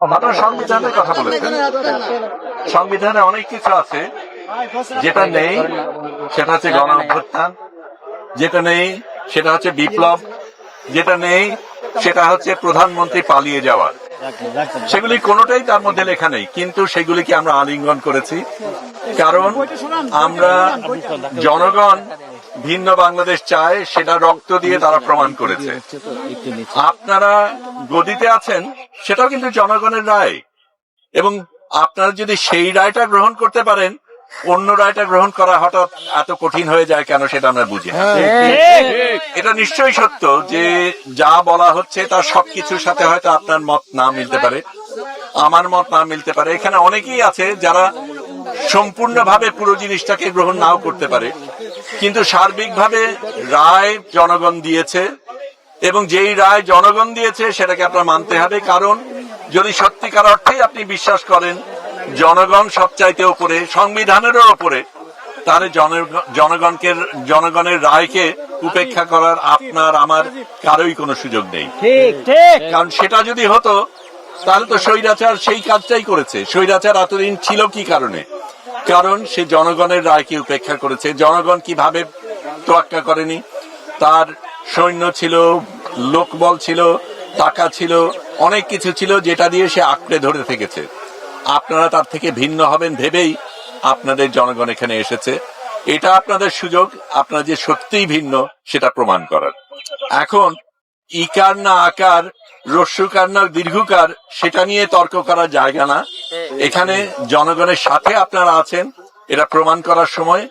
আপনারা সংবিধানের কথা বলেছেন, সংবিধানে অনেক কিছু আছে, যেটা নেই সেটা হচ্ছে গণ অভ্যুত্থান, যেটা নেই সেটা হচ্ছে বিপ্লব, যেটা নেই সেটা হচ্ছে প্রধানমন্ত্রী পালিয়ে যাওয়া। সেগুলি কোনোটাই তার মধ্যে লেখা নেই, কিন্তু সেগুলিকে আমরা আলিঙ্গন করেছি, কারণ আমরা জনগণ ভিন্ন বাংলাদেশ চায়, সেটা রক্ত দিয়ে তারা প্রমাণ করেছে। আপনারা গদিতে আছেন, সেটাও কিন্তু জনগণের রায়, এবং আপনারা যদি সেই রায়টা গ্রহণ করতে পারেন, অন্য রায়টা গ্রহণ করা হঠাৎ এত কঠিন হয়ে যায় কেন, সেটা আমরা বুঝি না। এটা নিশ্চয়ই সত্য যে যা বলা হচ্ছে তার সবকিছুর সাথে হয়তো আপনার মত না মিলতে পারে, আমার মত না মিলতে পারে। এখানে অনেকেই আছে যারা সম্পূর্ণভাবে পুরো জিনিসটাকে গ্রহণ নাও করতে পারে, কিন্তু সার্বিকভাবে রায় জনগণ দিয়েছে, এবং যেই রায় জনগণ দিয়েছে সেটাকে আপনার মানতে হবে। কারণ যদি সত্যিকার অর্থেই আপনি বিশ্বাস করেন জনগণ সবচাইতে উপরে, সংবিধানেরও উপরে, তাহলে জনগণের রায়কে উপেক্ষা করার আপনার আমার কারোই কোনো সুযোগ নেই। কারণ সেটা যদি হতো তাহলে তো স্বৈরাচার সেই কাজটাই করেছে। স্বৈরাচার এতদিন ছিল কি কারণে? কারণ সে জনগণের রায়কে উপেক্ষা করেছে। জনগণ কিভাবে তোয়াক্কা করেনি? তার সৈন্য ছিল, লোকবল ছিল, টাকা ছিল, অনেক কিছু ছিল, যেটা দিয়ে সে আঁকড়ে ধরে থেকেছে। আপনারা তার থেকে ভিন্ন হবেন ভেবেই আপনাদের জনগণ এখানে এসেছে। এটা আপনাদের সুযোগ, আপনারা যে সত্যিই ভিন্ন সেটা প্রমাণ করার। এখন ইকার না আকার, রস্যকার না দীর্ঘকার, সেটা নিয়ে তর্ক করার জায়গা না। এখানে জনগণের সাথে আপনারা আছেন, এটা প্রমাণ করার সময়।